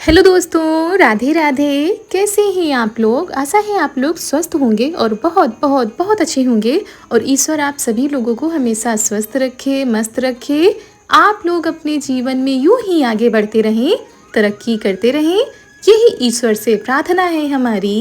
Hello दोस्तों, राधे राधे। कैसे हैं आप लोग? आशा है आप लोग स्वस्थ होंगे और बहुत बहुत बहुत अच्छे होंगे। और ईश्वर आप सभी लोगों को हमेशा स्वस्थ रखे, मस्त रखे। आप लोग अपने जीवन में यूं ही आगे बढ़ते रहें, तरक्की करते रहें। यही ईश्वर से प्रार्थना है हमारी।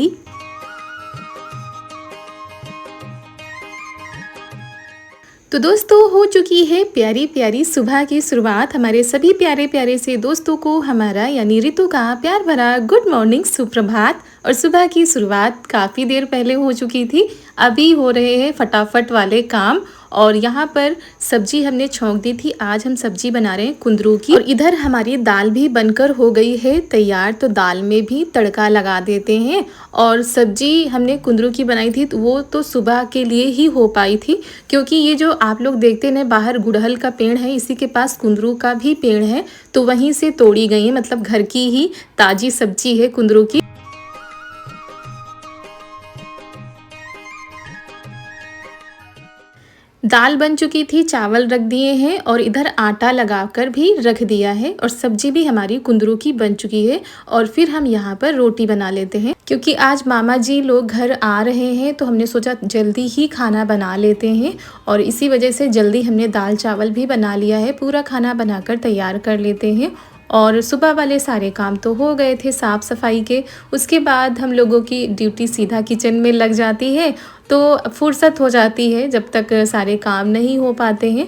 तो दोस्तों, हो चुकी है प्यारी प्यारी सुबह की शुरुआत। हमारे सभी प्यारे प्यारे से दोस्तों को हमारा यानी ऋतु का प्यार भरा गुड मॉर्निंग, सुप्रभात। और सुबह की शुरुआत काफ़ी देर पहले हो चुकी थी। अभी हो रहे हैं फटाफट वाले काम। और यहाँ पर सब्जी हमने छौंक दी थी। आज हम सब्जी बना रहे हैं कुंदरू की। और इधर हमारी दाल भी बनकर हो गई है तैयार। तो दाल में भी तड़का लगा देते हैं। और सब्जी हमने कुंदरू की बनाई थी, तो वो तो सुबह के लिए ही हो पाई थी, क्योंकि ये जो आप लोग देखते हैं बाहर गुड़हल का पेड़ है, इसी के पास कुंदरू का भी पेड़ है। तो वहीं से तोड़ी गई है, मतलब घर की ही ताज़ी सब्जी है कुंदरू की। दाल बन चुकी थी, चावल रख दिए हैं और इधर आटा लगाकर भी रख दिया है। और सब्जी भी हमारी कुंदरू की बन चुकी है। और फिर हम यहाँ पर रोटी बना लेते हैं, क्योंकि आज मामा जी लोग घर आ रहे हैं। तो हमने सोचा जल्दी ही खाना बना लेते हैं। और इसी वजह से जल्दी हमने दाल चावल भी बना लिया है। पूरा खाना बनाकर तैयार कर लेते हैं। और सुबह वाले सारे काम तो हो गए थे साफ़ सफाई के। उसके बाद हम लोगों की ड्यूटी सीधा किचन में लग जाती है। तो फुर्सत हो जाती है जब तक सारे काम नहीं हो पाते हैं।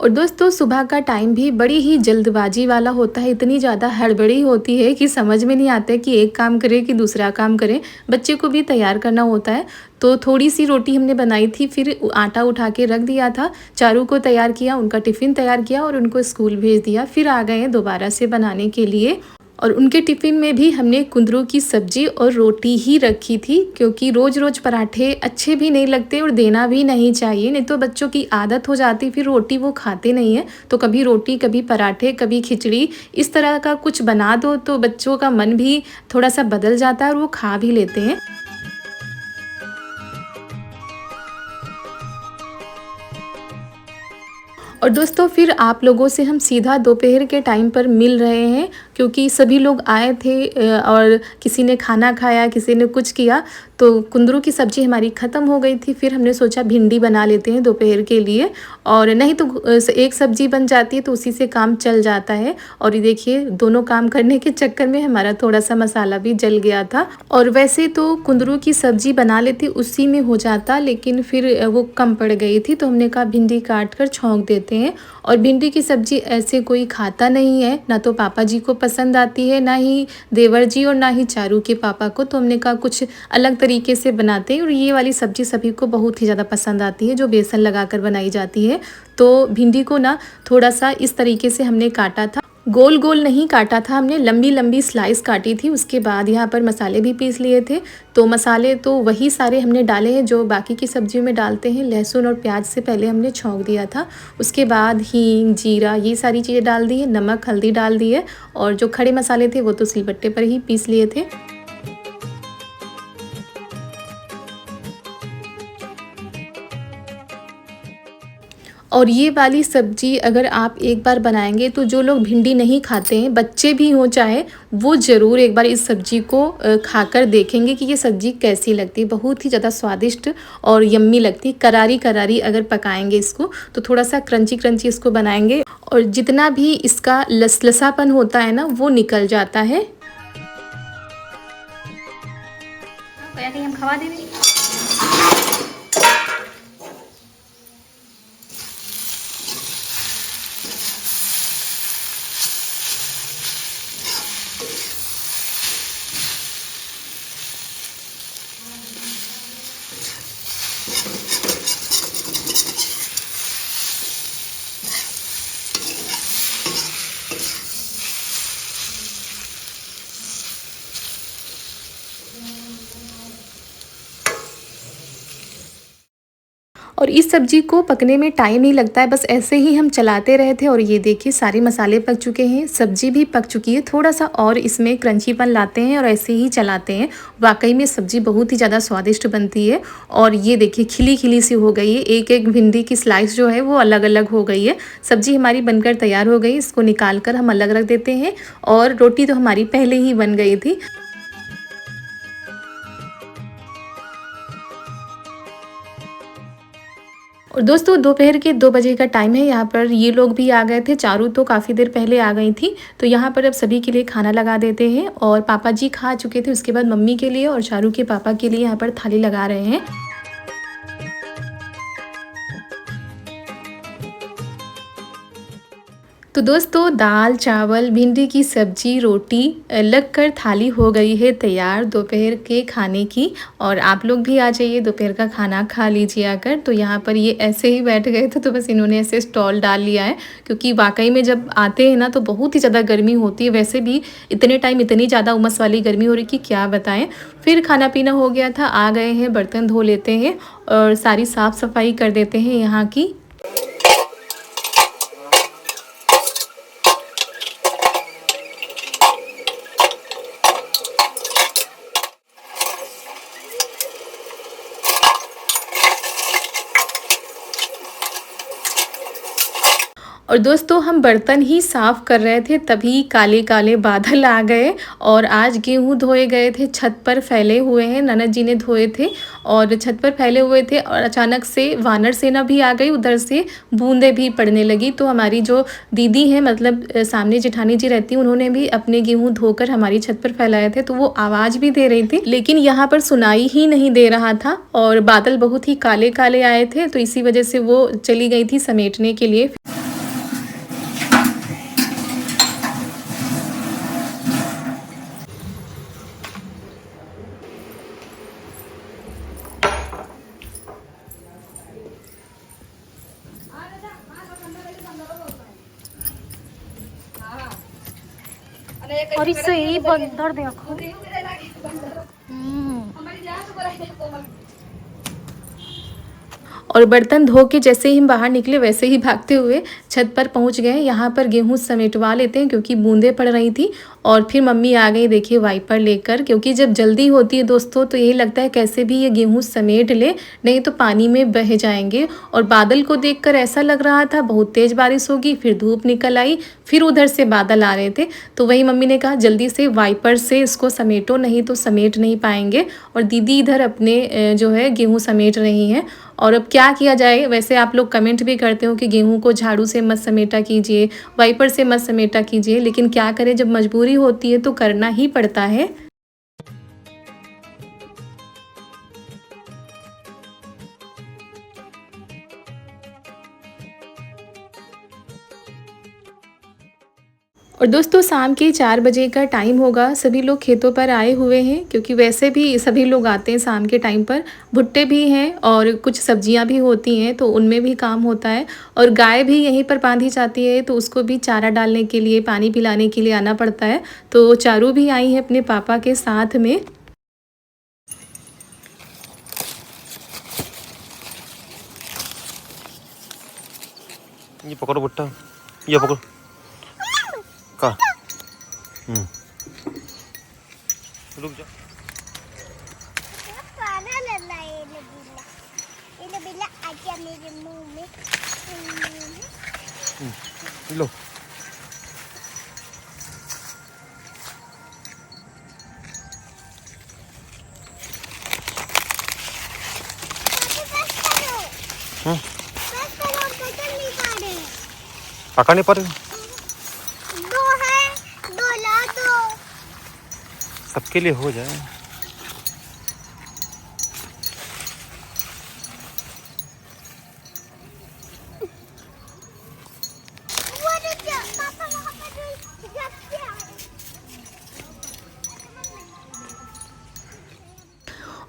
और दोस्तों, सुबह का टाइम भी बड़ी ही जल्दबाजी वाला होता है। इतनी ज़्यादा हड़बड़ी होती है कि समझ में नहीं आता है कि एक काम करें कि दूसरा काम करें। बच्चे को भी तैयार करना होता है। तो थोड़ी सी रोटी हमने बनाई थी, फिर आटा उठा के रख दिया था। चारों को तैयार किया, उनका टिफ़िन तैयार किया और उनको स्कूल भेज दिया। फिर आ गए हैं दोबारा से बनाने के लिए। और उनके टिफ़िन में भी हमने कुंदरू की सब्ज़ी और रोटी ही रखी थी, क्योंकि रोज़ रोज़ पराठे अच्छे भी नहीं लगते और देना भी नहीं चाहिए। नहीं तो बच्चों की आदत हो जाती, फिर रोटी वो खाते नहीं हैं। तो कभी रोटी, कभी पराठे, कभी खिचड़ी, इस तरह का कुछ बना दो तो बच्चों का मन भी थोड़ा सा बदल जाता है और वो खा भी लेते हैं। और दोस्तों, फिर आप लोगों से हम सीधा दोपहर के टाइम पर मिल रहे हैं, क्योंकि सभी लोग आए थे और किसी ने खाना खाया, किसी ने कुछ किया। तो कुंदरू की सब्ज़ी हमारी ख़त्म हो गई थी। फिर हमने सोचा भिंडी बना लेते हैं दोपहर के लिए। और नहीं तो एक सब्ज़ी बन जाती है तो उसी से काम चल जाता है। और ये देखिए, दोनों काम करने के चक्कर में हमारा थोड़ा सा मसाला भी जल गया था। और वैसे तो कुंदरू की सब्ज़ी बना लेती, उसी में हो जाता, लेकिन फिर वो कम पड़ गई थी। तो हमने कहा भिंडी काट कर छौंक देते हैं। और भिंडी की सब्ज़ी ऐसे कोई खाता नहीं है, ना तो पापा जी को पसंद आती है, ना ही देवर जी और ना ही चारू के पापा को। तो हमने कहा कुछ अलग तरीके से बनाते हैं। और ये वाली सब्ज़ी सभी को बहुत ही ज़्यादा पसंद आती है, जो बेसन लगाकर बनाई जाती है। तो भिंडी को ना थोड़ा सा इस तरीके से हमने काटा था। गोल गोल नहीं काटा था हमने, लंबी लंबी स्लाइस काटी थी। उसके बाद यहाँ पर मसाले भी पीस लिए थे। तो मसाले तो वही सारे हमने डाले हैं जो बाकी की सब्जियों में डालते हैं। लहसुन और प्याज से पहले हमने छौंक दिया था। उसके बाद हींग, जीरा, ये सारी चीज़ें डाल दी है। नमक, हल्दी डाल दी है। और जो खड़े मसाले थे वो तो सिलबट्टे पर ही पीस लिए थे। और ये वाली सब्ज़ी अगर आप एक बार बनाएंगे तो जो लोग भिंडी नहीं खाते हैं, बच्चे भी हों चाहे, वो ज़रूर एक बार इस सब्ज़ी को खाकर देखेंगे कि ये सब्ज़ी कैसी लगती है। बहुत ही ज़्यादा स्वादिष्ट और यम्मी लगती है। करारी करारी अगर पकाएंगे इसको तो थोड़ा सा क्रंची क्रंची इसको बनाएंगे, और जितना भी इसका लसलसापन होता है ना, वो निकल जाता है। हम खवा देंगे। और इस सब्ज़ी को पकने में टाइम नहीं लगता है, बस ऐसे ही हम चलाते रहे थे और ये देखिए सारे मसाले पक चुके हैं, सब्ज़ी भी पक चुकी है। थोड़ा-सा और इसमें क्रंचीपन लाते हैं और ऐसे ही चलाते हैं। वाक़ई में सब्ज़ी बहुत ही ज़्यादा स्वादिष्ट बनती है और ये देखिए खिली-खिली सी हो गई है। एक-एक भिंडी की स्लाइस जो है वो अलग-अलग हो गई है। सब्ज़ी हमारी बनकर तैयार हो गई, इसको निकाल कर हम अलग रख देते हैं और रोटी तो हमारी पहले ही बन गई थी। और दोस्तों दोपहर के 2 बजे का टाइम है, यहाँ पर ये लोग भी आ गए थे, चारू तो काफ़ी देर पहले आ गई थी। तो यहाँ पर अब सभी के लिए खाना लगा देते हैं और पापा जी खा चुके थे, उसके बाद मम्मी के लिए और चारू के पापा के लिए यहाँ पर थाली लगा रहे हैं। तो दोस्तों दाल चावल भिंडी की सब्जी रोटी लगकर थाली हो गई है तैयार दोपहर के खाने की। और आप लोग भी आ जाइए, दोपहर का खाना खा लीजिए आकर। तो यहाँ पर ये ऐसे ही बैठ गए थे, तो बस इन्होंने ऐसे स्टॉल डाल लिया है, क्योंकि वाकई में जब आते हैं ना तो बहुत ही ज़्यादा गर्मी होती है। वैसे भी इतने टाइम इतनी ज़्यादा उमस वाली गर्मी हो रही कि क्या बताएं। फिर खाना पीना हो गया था, आ गए हैं, बर्तन धो लेते हैं और सारी साफ़ सफाई कर देते हैं यहाँ की। और दोस्तों हम बर्तन ही साफ़ कर रहे थे, तभी काले काले बादल आ गए और आज गेहूँ धोए गए थे, छत पर फैले हुए हैं, ननद जी ने धोए थे और छत पर फैले हुए थे और अचानक से वानर सेना भी आ गई, उधर से बूंदें भी पड़ने लगी। तो हमारी जो दीदी हैं, मतलब सामने जेठानी जी रहती, उन्होंने भी अपने गेहूँ धोकर हमारी छत पर फैलाए थे, तो वो आवाज़ भी दे रही थी, लेकिन यहाँ पर सुनाई ही नहीं दे रहा था और बादल बहुत ही काले काले आए थे, तो इसी वजह से वो चली गई थी समेटने के लिए। और इससे ही बंदर देखो। और बर्तन धो के जैसे ही हम बाहर निकले वैसे ही भागते हुए छत पर पहुंच गए। यहाँ पर गेहूं समेटवा लेते हैं क्योंकि बूंदें पड़ रही थी। और फिर मम्मी आ गई देखिए वाइपर लेकर, क्योंकि जब जल्दी होती है दोस्तों तो यही लगता है कैसे भी ये गेहूं समेट ले, नहीं तो पानी में बह जाएंगे। और बादल को देखकर ऐसा लग रहा था बहुत तेज़ बारिश होगी, फिर धूप निकल आई, फिर उधर से बादल आ रहे थे। तो वही मम्मी ने कहा जल्दी से वाइपर से इसको समेटो, नहीं तो समेट नहीं पाएंगे। और दीदी इधर अपने जो है गेहूँ समेट रही हैं। और अब क्या किया जाए, वैसे आप लोग कमेंट भी करते हो कि गेहूं को झाड़ू से मत समेटा कीजिए, वाइपर से मत समेटा कीजिए, लेकिन क्या करें, जब मजबूरी होती है तो करना ही पड़ता है। और दोस्तों शाम के 4 बजे का टाइम होगा, सभी लोग खेतों पर आए हुए हैं, क्योंकि वैसे भी सभी लोग आते हैं शाम के टाइम पर। भुट्टे भी हैं और कुछ सब्जियां भी होती हैं, तो उनमें भी काम होता है। और गाय भी यहीं पर बांधी जाती है, तो उसको भी चारा डालने के लिए, पानी पिलाने के लिए आना पड़ता है। तो चारू भी आई है अपने पापा के साथ में। ये पकड़ो भुट्टा, ये पकड़ो का। रुक जा। लो पकड़ नहीं पा रहे, दो है, दो ला दो। सबके लिए हो जाए।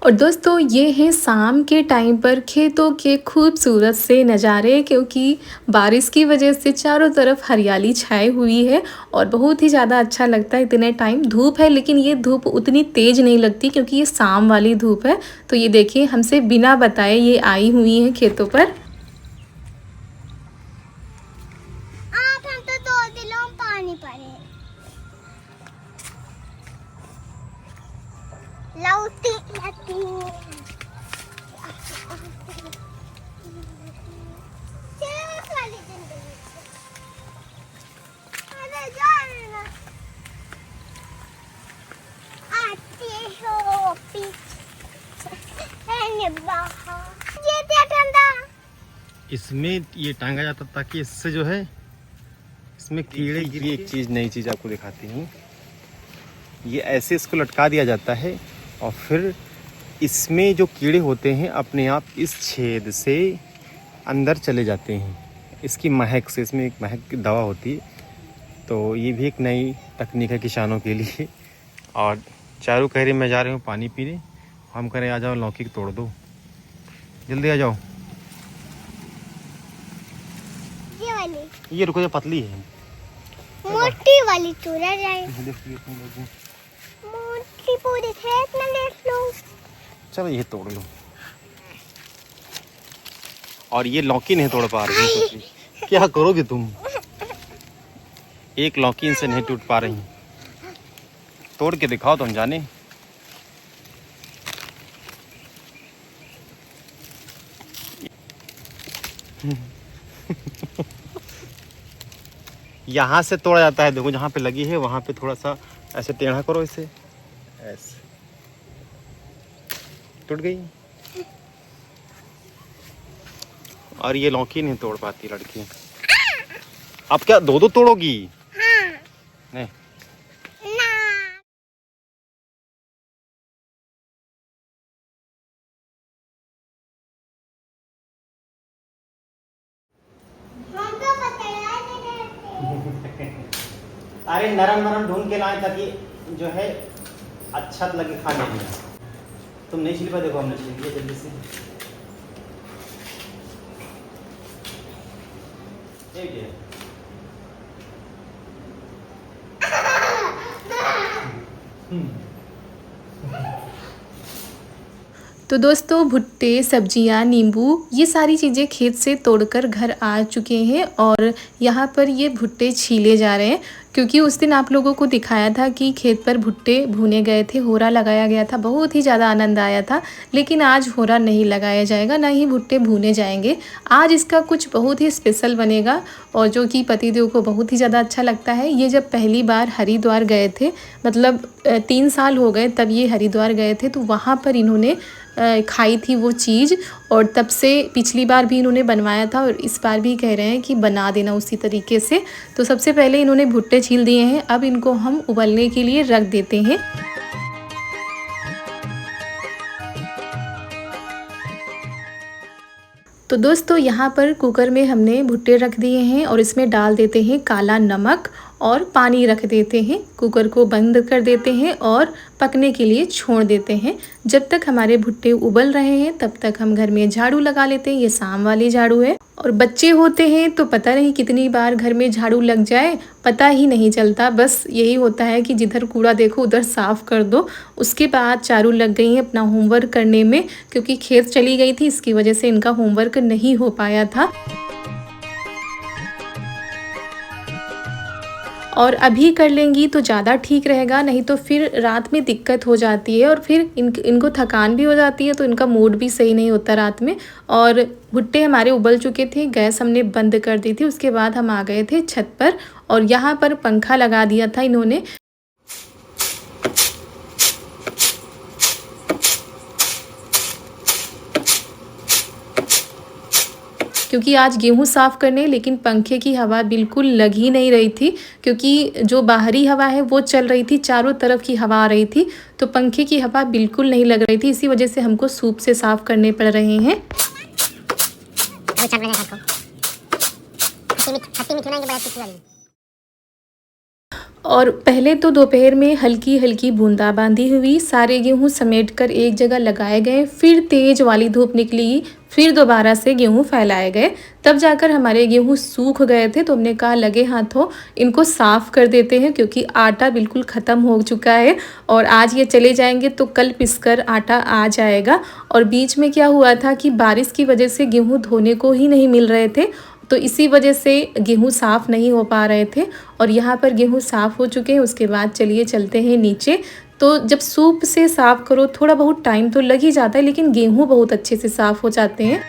और दोस्तों ये हैं शाम के टाइम पर खेतों के खूबसूरत से नज़ारे, क्योंकि बारिश की वजह से चारों तरफ हरियाली छाई हुई है और बहुत ही ज़्यादा अच्छा लगता है। इतने टाइम धूप है लेकिन ये धूप उतनी तेज़ नहीं लगती क्योंकि ये शाम वाली धूप है। तो ये देखिए हमसे बिना बताए ये आई हुई हैं खेतों पर। आप हम तो 2 दिनों पानी पड़े लौटी लती इसमें ये टांगा जाता ताकि इससे जो है इसमें कीड़े गिरी। एक चीज़ नई चीज़ आपको दिखाती हूँ। ये ऐसे इसको लटका दिया जाता है और फिर इसमें जो कीड़े होते हैं अपने आप इस छेद से अंदर चले जाते हैं। इसकी महक से, इसमें एक महक की दवा होती है। तो ये भी एक नई तकनीक है किसानों के लिए। और चारों कह रहे मैं जा रही हूँ पानी पीने, हम कह रहे आ जाओ लौकी तोड़ दो, जल्दी आ जाओ। ये रुको, ये पतली है, मोटी वाली चूरा जाए। मोटी पूरी खेत में देख लो। चलो ये तोड़ लो। और ये लौकी नहीं तोड़ पा रही तो क्या करोगे तुम? एक लौकी इनसे नहीं टूट पा रही। तोड़ के दिखाओ तुम जाने। यहाँ से तोड़ा जाता है। देखो जहाँ पे लगी है वहाँ पे थोड़ा सा ऐसे टेढ़ा करो, इसे ऐसे टूट गई। और ये लौकी नहीं तोड़ पाती लड़की। अब क्या दो दो तोड़ोगी? हाँ। नहीं। ना। हमको पता है। अरे नरम नरम ढूंढ के लाए ताकि जो है अच्छा लगे खाने में। तुम नहीं छिल पाए, देखो हमने छिल दिया जल्दी से। ठीक है। तो दोस्तों भुट्टे, सब्जियां, नींबू ये सारी चीज़ें खेत से तोड़कर घर आ चुके हैं और यहाँ पर ये भुट्टे छीले जा रहे हैं, क्योंकि उस दिन आप लोगों को दिखाया था कि खेत पर भुट्टे भुने गए थे, होरा लगाया गया था, बहुत ही ज़्यादा आनंद आया था। लेकिन आज होरा नहीं लगाया जाएगा, ना ही भुट्टे भुने जाएंगे। आज इसका कुछ बहुत ही स्पेशल बनेगा और जो कि पतिदेव को बहुत ही ज़्यादा अच्छा लगता है। ये जब पहली बार हरिद्वार गए थे, मतलब 3 साल हो गए तब ये हरिद्वार गए थे, तो वहाँ पर इन्होंने खाई थी वो चीज़ और तब से पिछली बार भी इन्होंने बनवाया था और इस बार भी कह रहे हैं कि बना देना उसी तरीके से। तो सबसे पहले इन्होंने भुट्टे छील दिए हैं, अब इनको हम उबलने के लिए रख देते हैं। तो दोस्तों यहाँ पर कुकर में हमने भुट्टे रख दिए हैं और इसमें डाल देते हैं काला नमक और पानी रख देते हैं। कुकर को बंद कर देते हैं और पकने के लिए छोड़ देते हैं। जब तक हमारे भुट्टे उबल रहे हैं तब तक हम घर में झाड़ू लगा लेते हैं। ये शाम वाली झाड़ू है और बच्चे होते हैं तो पता नहीं कितनी बार घर में झाड़ू लग जाए, पता ही नहीं चलता। बस यही होता है कि जिधर कूड़ा देखो उधर साफ़ कर दो। उसके बाद चारू लग गई हैं अपना होमवर्क करने में, क्योंकि खेत चली गई थी, इसकी वजह से इनका होमवर्क नहीं हो पाया था। और अभी कर लेंगी तो ज़्यादा ठीक रहेगा, नहीं तो फिर रात में दिक्कत हो जाती है और फिर इनको थकान भी हो जाती है, तो इनका मूड भी सही नहीं होता रात में। और भुट्टे हमारे उबल चुके थे, गैस हमने बंद कर दी थी। उसके बाद हम आ गए थे छत पर और यहाँ पर पंखा लगा दिया था इन्होंने, क्योंकि आज गेहूं साफ़ करने, लेकिन पंखे की हवा बिल्कुल लग ही नहीं रही थी, क्योंकि जो बाहरी हवा है वो चल रही थी, चारों तरफ की हवा आ रही थी, तो पंखे की हवा बिल्कुल नहीं लग रही थी। इसी वजह से हमको सूप से साफ़ करने पड़ रहे हैं। और पहले तो दोपहर में हल्की हल्की बूंदाबांदी हुई, सारे गेहूं समेटकर एक जगह लगाए गए, फिर तेज वाली धूप निकली, फिर दोबारा से गेहूं फैलाए गए, तब जाकर हमारे गेहूं सूख गए थे। तो हमने कहा लगे हाथों इनको साफ़ कर देते हैं, क्योंकि आटा बिल्कुल ख़त्म हो चुका है और आज ये चले जाएंगे तो कल पिसकर आटा आ जाएगा। और बीच में क्या हुआ था कि बारिश की वजह से गेहूं धोने को ही नहीं मिल रहे थे, तो इसी वजह से गेहूं साफ़ नहीं हो पा रहे थे। और यहाँ पर गेहूं साफ़ हो चुके हैं। उसके बाद चलिए चलते हैं नीचे। तो जब सूप से साफ़ करो थोड़ा बहुत टाइम तो लग ही जाता है, लेकिन गेहूं बहुत अच्छे से साफ़ हो जाते हैं।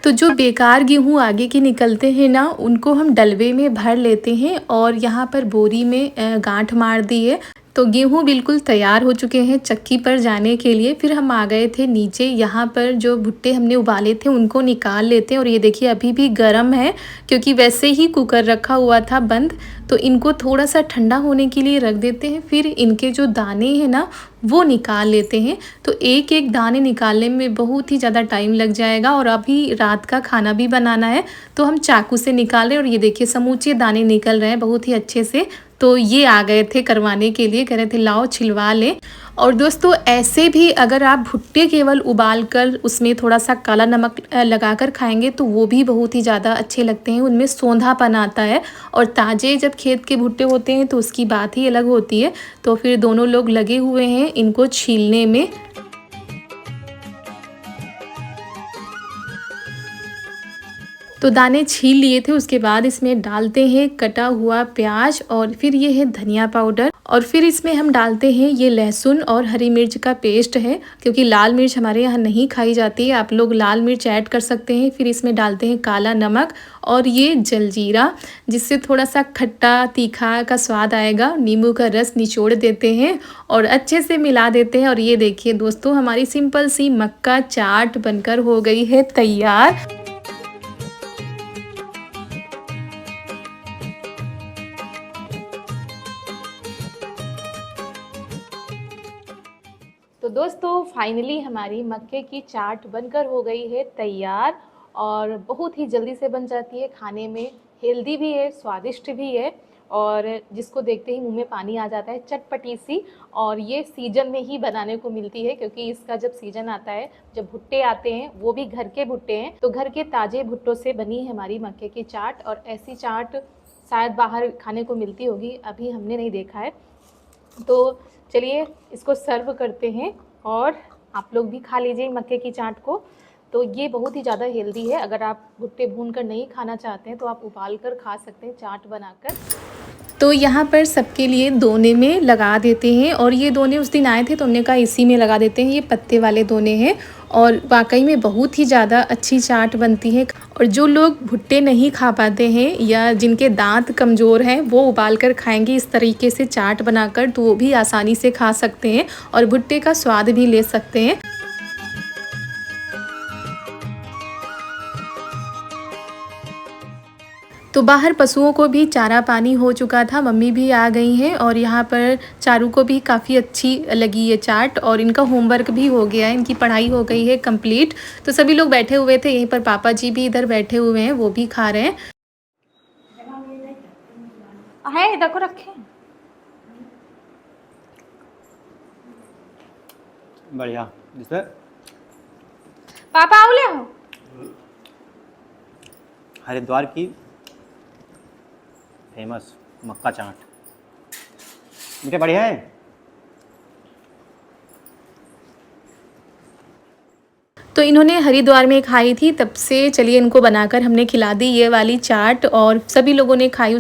तो जो बेकार गेहूं आगे के निकलते हैं ना, उनको हम डलवे में भर लेते हैं और यहाँ पर बोरी में गांठ मार दी है। तो गेहूं बिल्कुल तैयार हो चुके हैं चक्की पर जाने के लिए। फिर हम आ गए थे नीचे, यहाँ पर जो भुट्टे हमने उबाले थे उनको निकाल लेते हैं। और ये देखिए अभी भी गर्म है, क्योंकि वैसे ही कुकर रखा हुआ था बंद। तो इनको थोड़ा सा ठंडा होने के लिए रख देते हैं, फिर इनके जो दाने हैं ना वो निकाल लेते हैं। तो एक एक दाने निकालने में बहुत ही ज़्यादा टाइम लग जाएगा और अभी रात का खाना भी बनाना है, तो हम चाकू से निकाल रहे हैं। और ये देखिए समूचे दाने निकल रहे हैं बहुत ही अच्छे से। तो ये आ गए थे करवाने के लिए, कह रहे थे लाओ छिलवा लें। और दोस्तों ऐसे भी अगर आप भुट्टे केवल उबाल कर उसमें थोड़ा सा काला नमक लगाकर खाएंगे तो वो भी बहुत ही ज़्यादा अच्छे लगते हैं, उनमें सौंधापन आता है। और ताज़े जब खेत के भुट्टे होते हैं तो उसकी बात ही अलग होती है। तो फिर दोनों लोग लगे हुए हैं इनको छीलने में। तो दाने छील लिए थे, उसके बाद इसमें डालते हैं कटा हुआ प्याज और फिर ये है धनिया पाउडर और फिर इसमें हम डालते हैं ये लहसुन और हरी मिर्च का पेस्ट है, क्योंकि लाल मिर्च हमारे यहाँ नहीं खाई जाती है, आप लोग लाल मिर्च ऐड कर सकते हैं। फिर इसमें डालते हैं काला नमक और ये जलजीरा, जिससे थोड़ा सा खट्टा तीखा का स्वाद आएगा। नींबू का रस निचोड़ देते हैं और अच्छे से मिला देते हैं। और ये देखिए दोस्तों हमारी सिंपल सी मक्का चाट बनकर हो गई है तैयार। तो दोस्तों फाइनली हमारी मक्के की चाट बनकर हो गई है तैयार और बहुत ही जल्दी से बन जाती है, खाने में हेल्दी भी है, स्वादिष्ट भी है और जिसको देखते ही मुंह में पानी आ जाता है, चटपटी सी। और ये सीजन में ही बनाने को मिलती है, क्योंकि इसका जब सीजन आता है, जब भुट्टे आते हैं वो भी घर के भुट्टे हैं, तो घर के ताज़े भुट्टों से बनी है हमारी मक्के की चाट। और ऐसी चाट शायद बाहर खाने को मिलती होगी, अभी हमने नहीं देखा है। तो चलिए इसको सर्व करते हैं और आप लोग भी खा लीजिए मक्के की चाट को। तो ये बहुत ही ज़्यादा हेल्दी है, अगर आप भुट्टे भूनकर नहीं खाना चाहते हैं तो आप उबाल कर खा सकते हैं चाट बनाकर। तो यहाँ पर सबके लिए दोने में लगा देते हैं और ये दोने उस दिन आए थे तो हमने कहा इसी में लगा देते हैं। ये पत्ते वाले दोने हैं और वाकई में बहुत ही ज़्यादा अच्छी चाट बनती है। और जो लोग भुट्टे नहीं खा पाते हैं या जिनके दांत कमज़ोर हैं वो उबाल कर खाएंगे इस तरीके से चाट बनाकर, तो वो भी आसानी से खा सकते हैं और भुट्टे का स्वाद भी ले सकते हैं। तो बाहर पशुओं को भी चारा पानी हो चुका था, मम्मी भी आ गई हैं और यहाँ पर चारू को भी काफ़ी अच्छी लगी ये चाट और इनका होमवर्क भी हो गया है, इनकी पढ़ाई हो गई है कंप्लीट। तो सभी लोग बैठे हुए थे, यहीं पर पापा जी भी इधर बैठे हुए हैं, वो भी खा रहे हैं। देखो रखे बढ़िया। जिसमें पापा आओ ले आओ। हरिद्वार की फेमस मक्का चाट मुझे बढ़िया है। तो इन्होंने हरिद्वार में खाई थी, तब से चलिए इनको बनाकर हमने खिला दी ये वाली चाट और सभी लोगों ने खाई।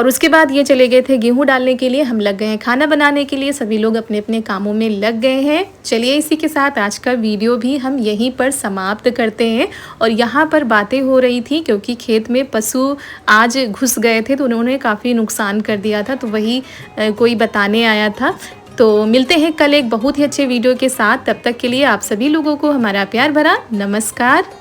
उसके बाद ये चले गए थे गेहूं डालने के लिए, हम लग गए हैं खाना बनाने के लिए, सभी लोग अपने अपने कामों में लग गए हैं। चलिए इसी के साथ आज का वीडियो भी हम यहीं पर समाप्त करते हैं। और यहाँ पर बातें हो रही थी क्योंकि खेत में पशु आज घुस गए थे तो उन्होंने काफ़ी नुकसान कर दिया था, तो वही कोई बताने आया था। तो मिलते हैं कल एक बहुत ही अच्छे वीडियो के साथ, तब तक के लिए आप सभी लोगों को हमारा प्यार भरा नमस्कार।